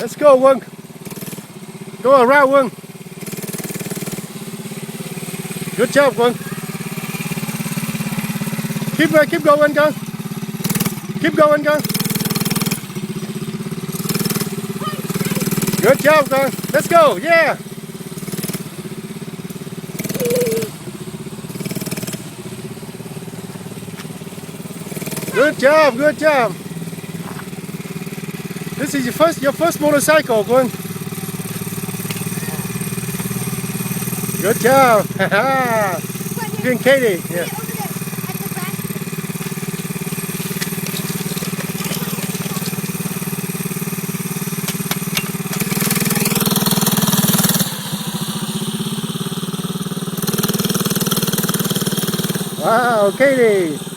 Let's go, Quan. Go around, Quan. Good job, Quan. Keep going, go. Keep going, go. Good job, Quan. Let's go. Yeah. Good job. Good job. This is your first motorcycle, Quan. Good job. You and Katie. Yeah. Wow, Katie.